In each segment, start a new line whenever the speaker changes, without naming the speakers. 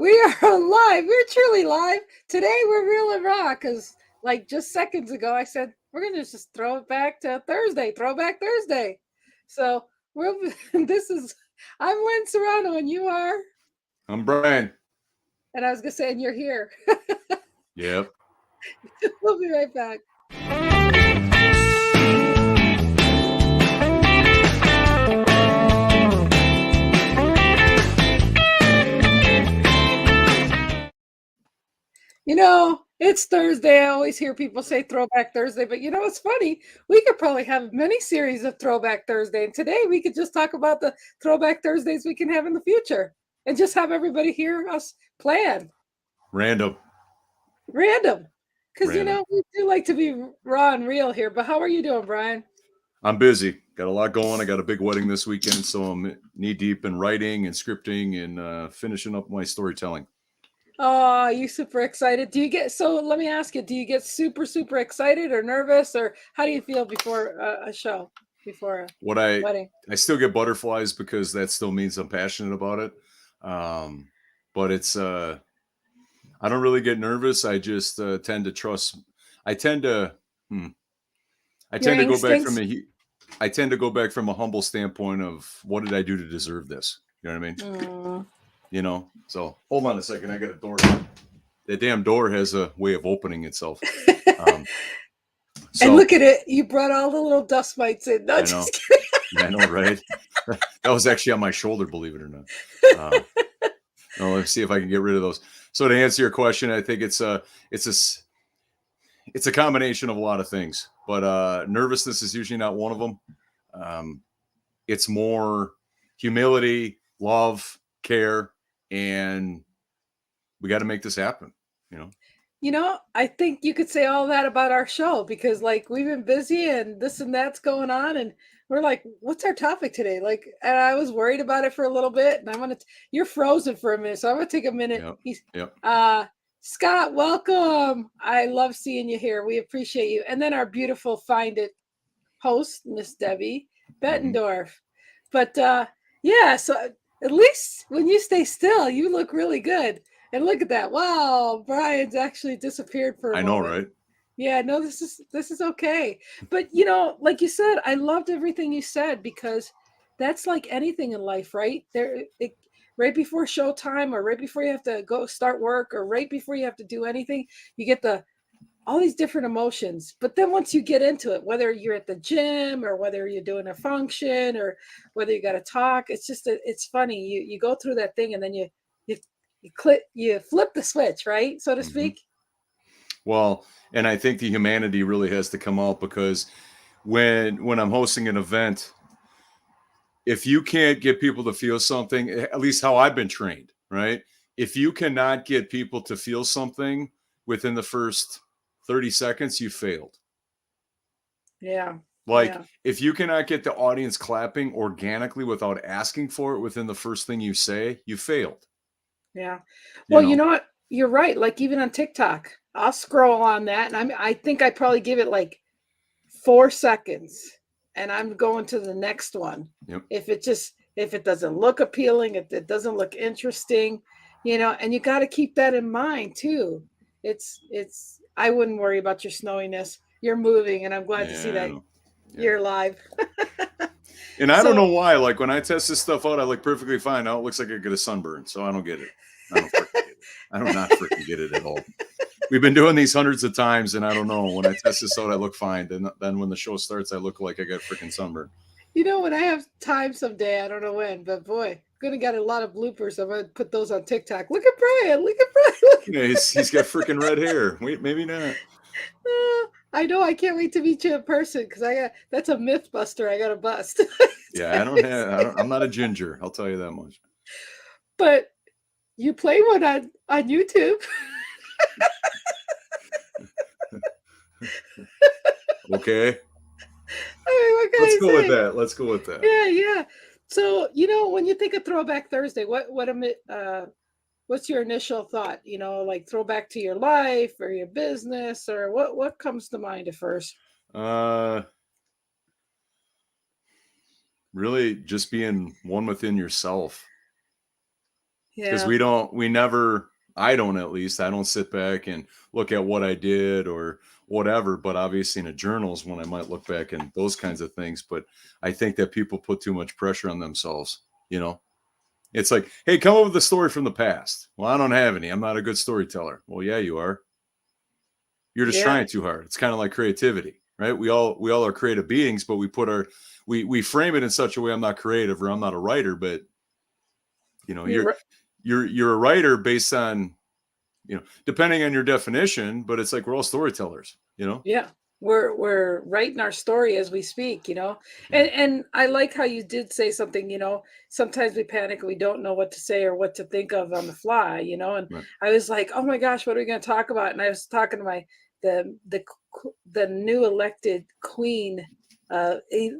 We are live. We're truly live. Today we're real and raw because, like, just seconds ago, I said we're going to just throw it back to Thursday, Throwback Thursday. So, this is, I'm Lynn Serrano and you are,
I'm Brian.
and I was going to say, and you're here.
Yep.
We'll be right back. You know, it's Thursday. I always hear people say Throwback Thursday, but you know, it's funny. We could probably have many series of Throwback Thursday. And today we could just talk about the Throwback Thursdays we can have in the future and just have everybody hear us plan
Random.
Because, you know, we do like to be raw and real here. But how are you doing, Brian?
I'm busy. Got a lot going. I got a big wedding this weekend, so I'm knee deep in writing and scripting and finishing up my storytelling.
Oh, you super excited? So let me ask you, do you get super, super excited or nervous, or how do you feel before a show, before a wedding?
I still get butterflies because that still means I'm passionate about it. But it's, I don't really get nervous. I just tend to trust. I tend to, I tend to go back from I tend to go back from a humble standpoint of what did I do to deserve this? You know what I mean? You know, so hold on a second. I got a door. That damn door has a way of opening itself.
And look at it. You brought all the little dust mites in. No,
I know. I know, right? That was actually on my shoulder, believe it or not. Let's see if I can get rid of those. So to answer your question, I think it's a combination of a lot of things, but nervousness is usually not one of them. It's more humility, love, care, and we got to make this happen,
You know, I think you could say all that about our show because, like, we've been busy and this and that's going on, and we're like, what's our topic today? Like, and I was worried about it for a little bit, and you're frozen for a minute, so I'm gonna take a minute.
Yep.
Scott, welcome. I love seeing you here. We appreciate you. And then our beautiful Find It host, Miss Debbie Bettendorf. But yeah, so at least when you stay still, you look really good. And look at that. Wow, Brian's actually disappeared for a moment.
I know, right?
Yeah, no, this is okay. But you know, like you said, I loved everything you said because that's like anything in life, right? Right before showtime or right before you have to go start work or right before you have to do anything, you get all these different emotions. But then once you get into it, whether you're at the gym or whether you're doing a function or whether you got to talk, it's funny. You go through that thing and then you flip the switch, right? So to speak.
Well, and I think the humanity really has to come out because when I'm hosting an event, if you can't get people to feel something, at least how I've been trained, right? If you cannot get people to feel something within the first 30 seconds, you failed.
Yeah.
If you cannot get the audience clapping organically without asking for it within the first thing you say, you failed.
Yeah. Well, you know what? You're right. Like even on TikTok, I'll scroll on that and I think I probably give it like 4 seconds and I'm going to the next one.
Yep.
If it doesn't look appealing, if it doesn't look interesting, and you got to keep that in mind too. I wouldn't worry about your snowiness. You're moving and I'm glad to see that you're live.
And I don't know why. Like when I test this stuff out, I look perfectly fine. Now it looks like I get a sunburn, so I don't get it. I don't freaking get it. I do not freaking get it at all. We've been doing these hundreds of times, and I don't know. When I test this out, I look fine. Then when the show starts, I look like I got freaking sunburn.
You know, when I have time someday, I don't know when, but boy, I'm gonna get a lot of bloopers. I'm gonna put those on TikTok. Look at Brian. Look at Brian.
Yeah, he's got freaking red hair. Wait, maybe not.
I know. I can't wait to meet you in person because that's a myth buster. I got to bust.
Yeah, I'm not a ginger. I'll tell you that much.
But you play one on YouTube.
Okay.
I mean,
Let's go with that.
Yeah. So when you think of Throwback Thursday, what's your initial thought? Like throwback to your life or your business, or what comes to mind at first?
Really just being one within yourself. because
Yeah.
I don't, at least I don't sit back and look at what I did or whatever, but obviously in a journal is when I might look back and those kinds of things. But I think that people put too much pressure on themselves, you know. It's like, hey, come up with a story from the past. Well, I don't have any. I'm not a good storyteller. Well, yeah, you are. You're just
Yeah.
trying too hard. It's kind of like creativity, right? We all are creative beings, but we frame it in such a way, I'm not creative or I'm not a writer, but you know,
You're
you're a writer based on, you know, depending on your definition, but it's like we're all storytellers, you know?
Yeah, we're writing our story as we speak, you know.
Yeah.
And I like how you did say something, you know, sometimes we panic and we don't know what to say or what to think of on the fly, you know. And
Right.
I was like, oh my gosh, what are we going to talk about? And I was talking to my the new elected queen,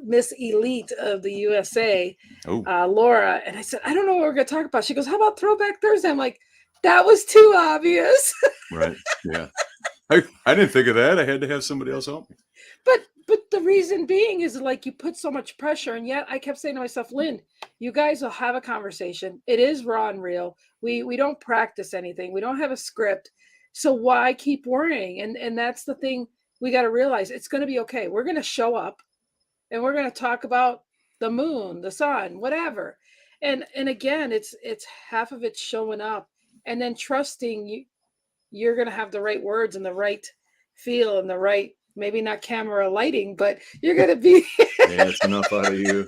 Miss Elite of the USA,
Oh,
Laura, and I said, I don't know what we're going to talk about. She goes, how about Throwback Thursday? I'm like, that was too obvious.
right. Yeah. I didn't think of that. I had to have somebody else help me.
But the reason being is like you put so much pressure, and yet I kept saying to myself, Lynn, you guys will have a conversation. It is raw and real. We don't practice anything. We don't have a script. So why keep worrying? And that's the thing we got to realize. It's going to be okay. We're going to show up and we're going to talk about the moon, the sun, whatever. And again, it's half of it showing up and then trusting you're going to have the right words and the right feel and the right, maybe not camera lighting, but you're going to be
Yeah, it's enough out of you.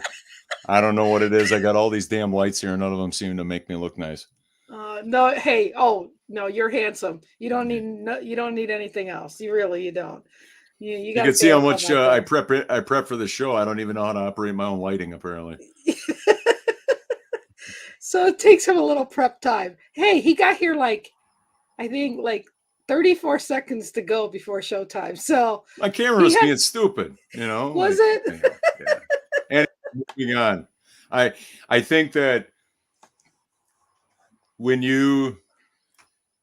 I don't know what it is. I got all these damn lights here and none of them seem to make me look nice.
no, hey, oh no, you're handsome. You don't
Yeah.
need you don't need anything else. You don't. You
You
got to
can see
stay
how
up on
much
that
I prep for the show. I don't even know how to operate my own lighting, apparently.
thing. So it takes him a little prep time. Hey, he got here like I think like 34 seconds to go before showtime. So
My camera
he
was
had
being stupid, you know,
was
like,
it?
anyhow, yeah. And moving on. I think that when you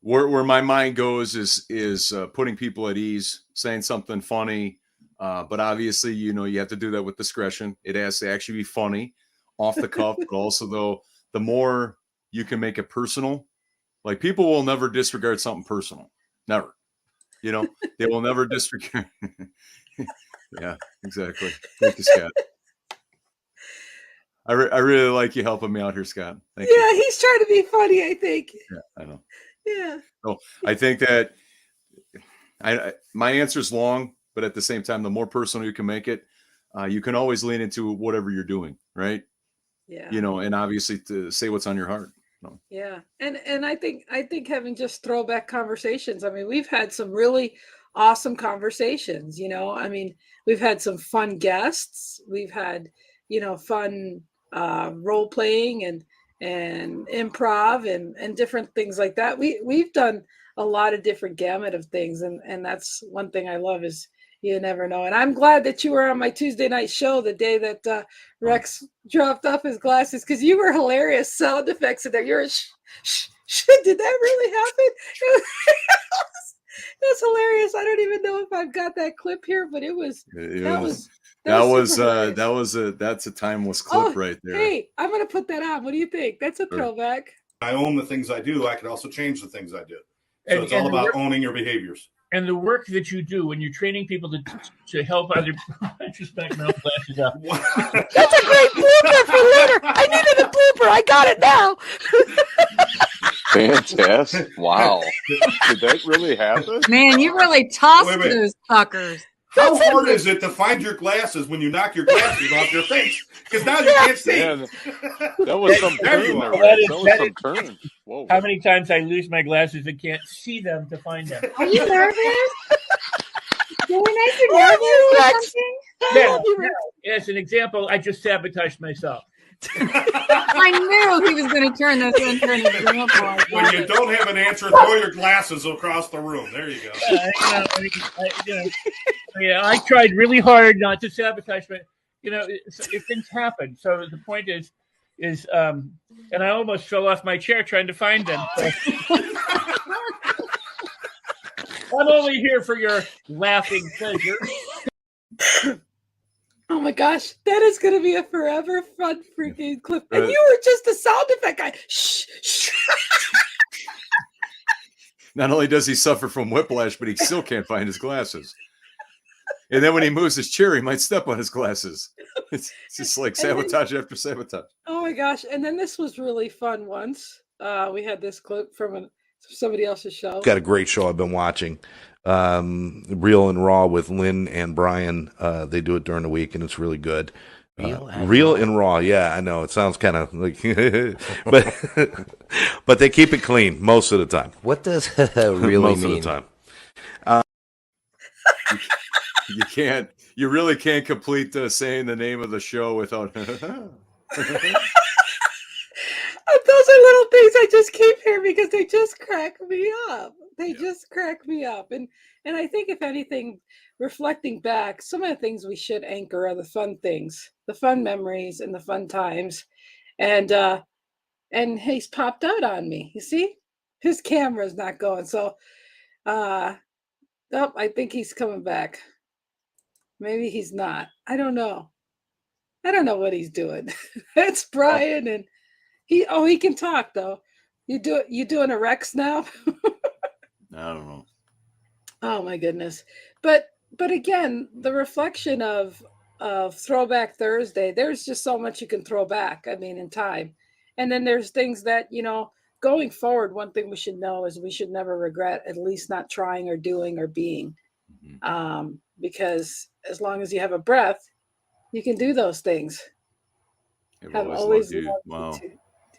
where my mind goes is putting people at ease, saying something funny, but obviously, you know, you have to do that with discretion. It has to actually be funny, off the cuff, but also though the more you can make it personal, like people will never disregard something personal, never. You know, they will never disregard. Yeah, exactly. Thank you, Scott. I really like you helping me out here, Scott. Thank you.
Yeah, he's trying to be funny, I think.
Yeah, I know.
Yeah.
So I think that my answer is long, but at the same time, the more personal you can make it, you can always lean into whatever you're doing, right?
Yeah.
You know, and obviously to say what's on your heart. So,
Yeah. And I think having just throwback conversations. I mean, we've had some really awesome conversations, you know. I mean, we've had some fun guests. We've had, you know, fun role playing and improv and different things like that. We've done a lot of different gamut of things and that's one thing I love is you never know. And I'm glad that you were on my Tuesday night show the day that Rex dropped off his glasses because you were hilarious. Sound effects in there. You're did that really happen? It was hilarious. I don't even know if I've got that clip here, but it was
it
that
was
was that was super
that
hilarious.
was that's a timeless clip
Oh,
right there.
hey, I'm gonna put that on. What do you think? That's a
Sure.
throwback.
I own the things I do. I can also change the things I do. So
And,
it's all
and, the
about
work,
owning your behaviors.
and the work that you do when you're training people to help other. I just backed my own glasses up.
That's a great blooper for later. I needed a blooper. I got it now.
Fantastic. Wow. Did that really happen?
Man, you really tossed
Wait a minute.
those fuckers.
How hard is it to find your glasses when you knock your glasses off your face? Because now you can't see.
Man, that was some
There
turn
you
there,
are.
Rex. That was some turn. Whoa.
How many times I lose my glasses and can't see them to find them?
Are you nervous? Did we make you
I love
nervous
you,
or
Rex.
something?
I love you, Rex.
As an example, I just sabotaged myself.
I knew he was going to turn this into an example.
When you don't have an answer, throw your glasses across the room. There you go.
I tried really hard not to sabotage, but things happen. So the point is, and I almost fell off my chair trying to find them. So. I'm only here for your laughing pleasure.
Oh my gosh, that is going to be a forever fun freaking clip. And you were just a sound effect guy. Shh, shh.
Not only does he suffer from whiplash, but he still can't find his glasses. And then when he moves his chair, he might step on his glasses. It's just like sabotage after sabotage.
Oh my gosh. And then this was really fun once. We had this clip from somebody else's show.
Got a great show I've been watching. Real and Raw with Lynn and Brian. They do it during the week, and it's really good. Real and Raw. Yeah, I know. It sounds kind of like, but they keep it clean most of the time.
What does really
most
mean?
of the time.
You really can't complete saying the name of the show without.
Those are little things I just keep hearing because they just crack me up. They just crack me up. And I think if anything, reflecting back, some of the things we should anchor are the fun things, the fun memories and the fun times. And he's popped out on me. You see? His camera's not going. So I think he's coming back. Maybe he's not. I don't know. I don't know what he's doing. It's Brian, and he can talk though. You doing a Rex now?
I don't know.
Oh my goodness. But again, the reflection of Throwback Thursday, there's just so much you can throw back, I mean, in time. And then there's things that, going forward, one thing we should know is we should never regret at least not trying or doing or being.
Mm-hmm.
Because as long as you have a breath, you can do those things.
I've always loved you. Wow.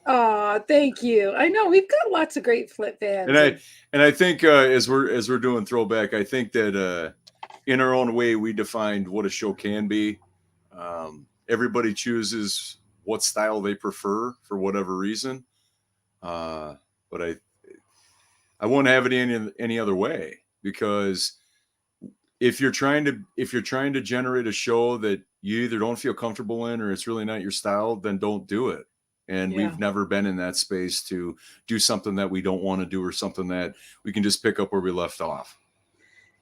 Oh, thank you. I know we've got lots of great flip fans.
And I think as we're doing throwback, I think that in our own way we defined what a show can be. Everybody chooses what style they prefer for whatever reason. But I won't have it any other way, because if you're trying to generate a show that you either don't feel comfortable in or it's really not your style, then don't do it. And we've never been in that space to do something that we don't want to do or something that we can just pick up where we left off.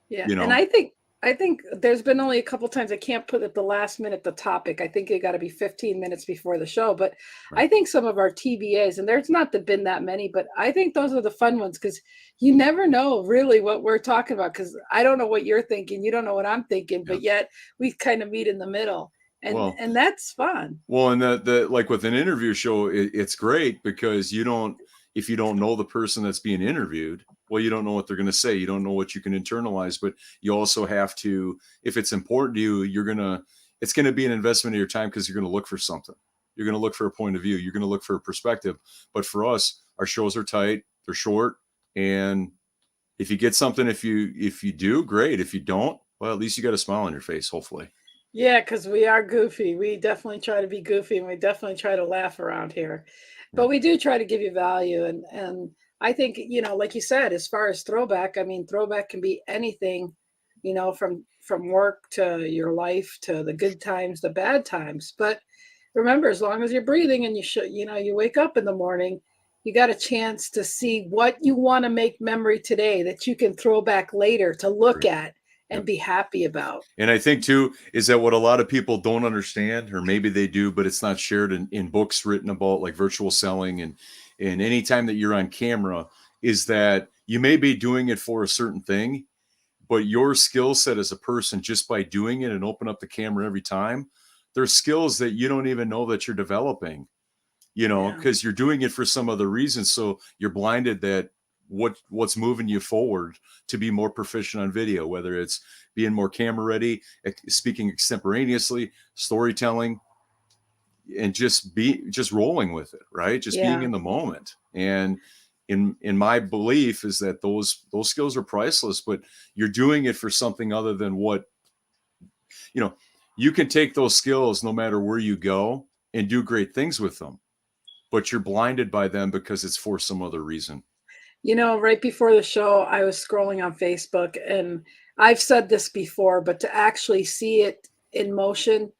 Yeah. And I think there's been only a couple times I can't put at the last minute the topic. I think it got to be 15 minutes before the show. But right. I think some of our TBAs, and there's not been that many, but I think those are the fun ones, because you never know really what we're talking about, because I don't know what you're thinking. You don't know what I'm thinking, but yet we kind of meet in the middle. And that's fun. Well,
and the like with an interview show, it's great because if you don't know the person that's being interviewed, well, you don't know what they're going to say. You don't know what you can internalize, but you also have to, if it's important to you, it's going to be an investment of your time, because you're going to look for something. You're going to look for a point of view. You're going to look for a perspective. But for us, our shows are tight, they're short. And if you get something, if you do, great. If you don't, well, at least you got a smile on your face, hopefully.
Yeah, because we are goofy. We definitely try to be goofy, and we definitely try to laugh around here. But we do try to give you value. And I think, like you said, as far as throwback, I mean, throwback can be anything, from work to your life to the good times, the bad times. But remember, as long as you're breathing and you wake up in the morning, you got a chance to see what you want to make memory today that you can throw back later to look at and be happy about. And
I think too, is that what a lot of people don't understand, or maybe they do, but it's not shared in books written about like virtual selling and any time that you're on camera, is that you may be doing it for a certain thing, but your skill set as a person, just by doing it and open up the camera every time, there's skills that you don't even know that you're developing, because you're doing it for some other reason. So you're blinded that what's moving you forward to be more proficient on video, whether it's being more camera ready, speaking extemporaneously, storytelling, and just rolling with it, right? Just being in the moment. And in my belief is that those skills are priceless, but you're doing it for something other than what, you can take those skills no matter where you go and do great things with them, but you're blinded by them because it's for some other reason.
Right before the show, I was scrolling on Facebook, and I've said this before, but to actually see it in motion,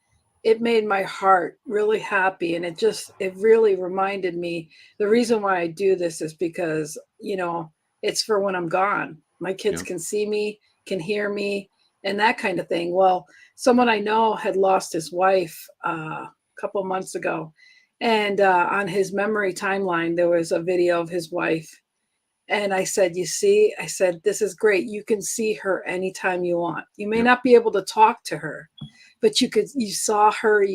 it made my heart really happy. And it really reminded me, the reason why I do this is because, it's for when I'm gone. My kids can see me, can hear me, and that kind of thing. Well, someone I know had lost his wife a couple months ago. And on his memory timeline, there was a video of his wife. And I said, you see, I said, this is great. You can see her anytime you want. You may
Yep.
not be able to talk to her, but you saw her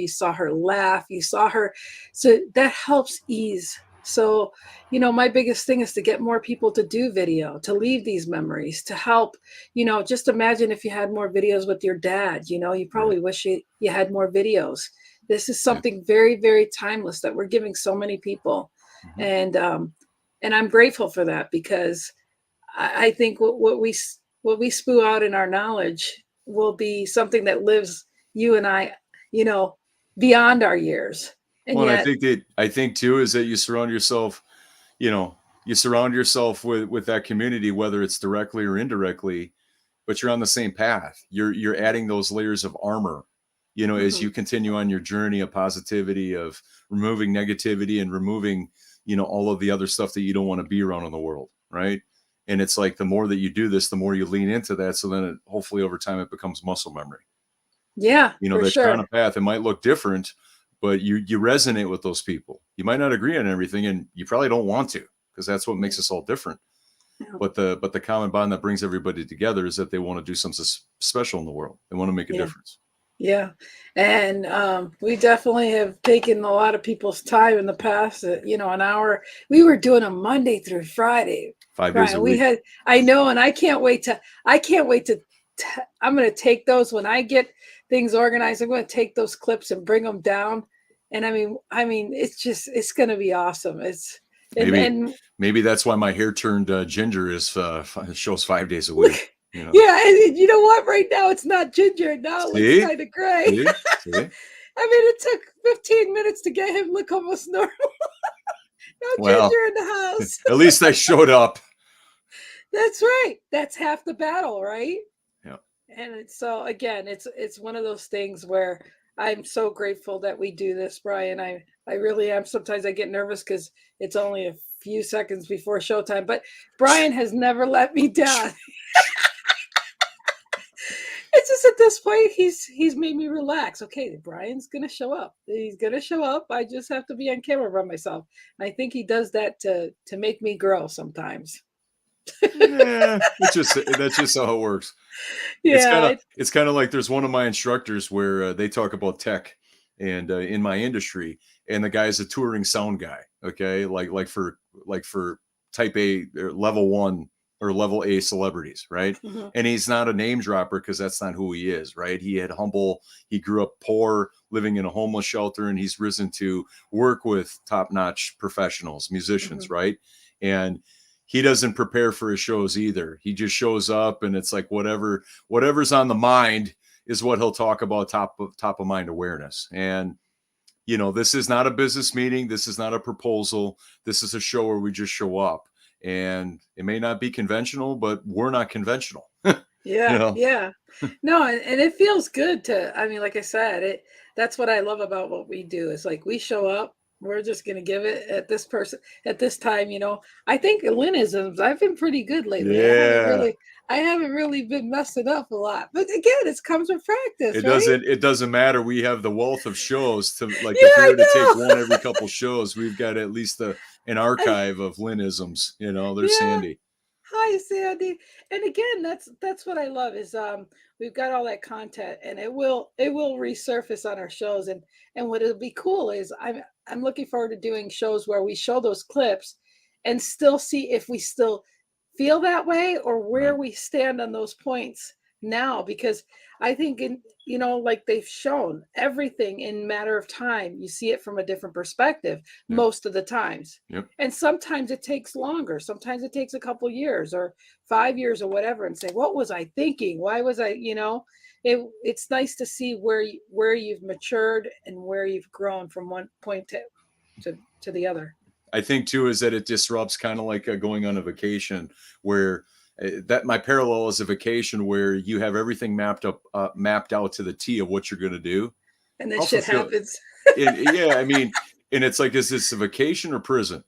laugh, you saw her. So that helps ease. So, my biggest thing is to get more people to do video, to leave these memories, to help, just imagine if you had more videos with your dad, you probably wish you had more videos. This is something very, very timeless that we're giving so many people.
Mhm.
And I'm grateful for that, because I think what we spew out in our knowledge will be something that lives, you and I, beyond our years. And
Well, and
yet,
I think too is that you surround yourself, with that community, whether it's directly or indirectly, but you're on the same path. You're adding those layers of armor, as you continue on your journey of positivity, of removing negativity and removing, all of the other stuff that you don't want to be around in the world, right? And it's like the more that you do this, the more you lean into that. So then hopefully over time it becomes muscle memory.
yeah, for
That you're on
sure.
a path. It might look different, but you resonate with those people. You might not agree on everything, and you probably don't want to, because that's what makes us all different.
Yeah.
But the common bond that brings everybody together is that they want to do something special in the world. They want to make a difference.
Yeah. And we definitely have taken a lot of people's time in the past. An hour. We were doing a Monday through Friday.
5 days a week.
I know, and I can't wait to. I'm going to take those when I get things organized. I'm going to take those clips and bring them down. And I mean, it's going to be awesome.
Maybe that's why my hair turned ginger shows 5 days a week.
Yeah, and you know what? Right now it's not ginger. Now it looks kind of gray.
See?
I mean, it took 15 minutes to get him look almost normal. No ginger in the house.
At least I showed up.
That's right. That's half the battle, right?
Yeah.
And so again, it's one of those things where I'm so grateful that we do this, Brian. I really am. Sometimes I get nervous because it's only a few seconds before showtime, but Brian has never let me down. It's just at this point he's made me relax. Okay, Brian's gonna show up. He's gonna show up. I just have to be on camera by myself. And I think he does that to make me grow sometimes.
Yeah, that's just how it works.
Yeah,
it's kind of like there's one of my instructors where they talk about tech and in my industry, and the guy's a touring sound guy. Okay, like for type A or level 1 or level A celebrities, right?
Mhm.
And he's not a name dropper because that's not who he is, right? He grew up poor, living in a homeless shelter, and he's risen to work with top-notch professionals, musicians, right? And he doesn't prepare for his shows either. He just shows up, and it's like whatever's on the mind is what he'll talk about, top of mind awareness. And this is not a business meeting. This is not a proposal. This is a show where we just show up. And it may not be conventional, but we're not conventional.
Yeah. No, and it feels good to, I mean, like I said, that's what I love about what we do. It's like we show up, we're just gonna give it at this time, I think Lynnisms, I've been pretty good lately.
Yeah.
I haven't really been messing up a lot. But again, it comes with practice.
It doesn't matter. We have the wealth of shows to if we were to take one every couple shows, we've got at least an archive of Lynnisms. There's Sandy.
Hi, Sandy. And again, that's what I love is we've got all that content, and it will resurface on our shows. And what it'll be cool is I'm looking forward to doing shows where we show those clips and still see if we still feel that way or where we stand on those points now, because I think like they've shown everything in matter of time. You see it from a different perspective most of the times.
Yep.
And sometimes it takes longer. Sometimes it takes a couple years or 5 years or whatever, and say, what was I thinking? Why was I, it's nice to see where you've matured and where you've grown from one point to the other.
I think too is that it disrupts kind of like going on a vacation where that my parallel is a vacation where you have everything mapped out to the T of what you're going to do.
And then shit happens.
I mean, and it's like, is this a vacation or prison?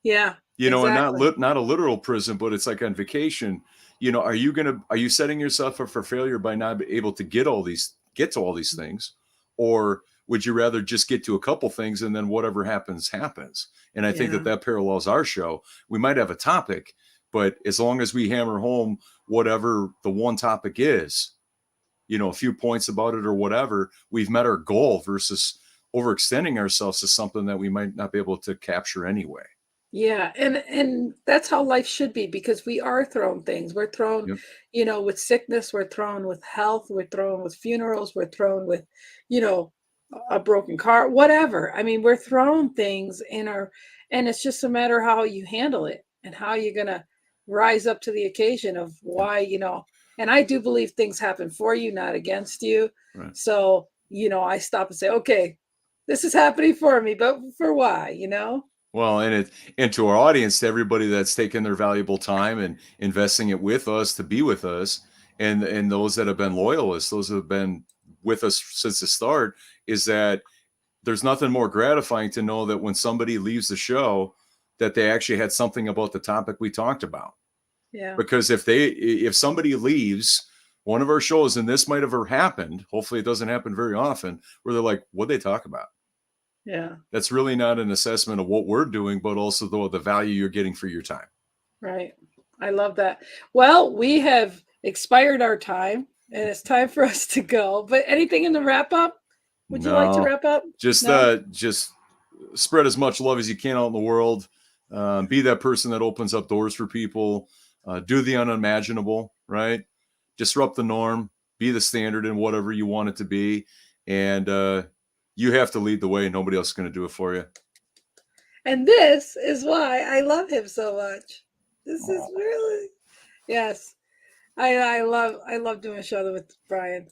Yeah.
Exactly. And not a literal prison, but it's like on vacation, are you setting yourself up for failure by not being able to get to all these things? Or would you rather just get to a couple things and then whatever happens? And I think that parallels our show. We might have a topic, But as long as we hammer home whatever the one topic is, you know, a few points about it or whatever, we've met our goal versus overextending ourselves to something that we might not be able to capture anyway.
Yeah, and that's how life should be, because we are thrown things. We're thrown,
Yep.
you know, with sickness, we're thrown with health, we're thrown with funerals, we're thrown with, you know, a broken car, whatever. I mean, we're thrown things in our, and it's just a matter how you handle it and how you're gonna rise up to the occasion of why, you know. And I do believe things happen for you, not against you.
Right.
So, you know, I stop and say, okay, this is happening for me, but for why, you know?
Well, and to our audience, to everybody that's taken their valuable time and investing it with us to be with us, and those that have been loyalists, those that have been with us since the start, is that there's nothing more gratifying to know that when somebody leaves the show, that they actually had something about the topic we talked about.
Yeah.
Because if somebody leaves one of our shows, and this might have ever happened, hopefully it doesn't happen very often, where they're like, what'd they talk about?
Yeah.
That's really not an assessment of what we're doing, but also the value you're getting for your time.
Right. I love that. Well, we have expired our time and it's time for us to go. But anything in the wrap up? Would you like to
No,
wrap up?
just
No?
just spread as much love as you can out in the world. Be that person that opens up doors for people. Do the unimaginable, right? Disrupt the norm. Be the standard in whatever you want it to be. And you have to lead the way. Nobody else is going to do it for you.
And this is why I love him so much. This is really, yes. I love doing a show with Brian.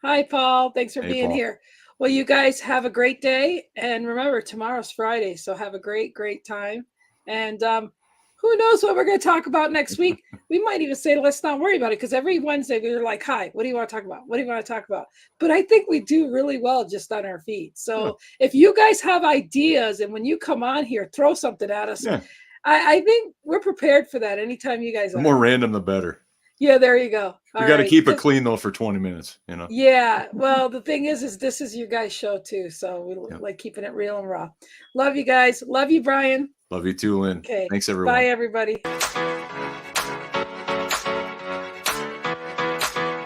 Hi, Paul. Thanks for
Hey,
being
Paul.
here. Well, you guys have a great day. And remember, tomorrow's Friday. So have a great, great time. And who knows what we're going to talk about next week? We might even say, let's not worry about it. Because every Wednesday we're like, hi, what do you want to talk about? What do you want to talk about? But I think we do really well just on our feet. So if you guys have ideas and when you come on here, throw something at us.
Yeah.
I think we're prepared for that anytime you guys
The
are.
more random, the better.
Yeah, there you go.
We got to keep it clean, though, for 20 minutes, you know?
Yeah. Well, the thing is this is your guys' show, too. So we like keeping it real and raw. Love you guys. Love you, Brian.
Love you too, Lynn.
Okay.
Thanks, everyone.
Bye, everybody.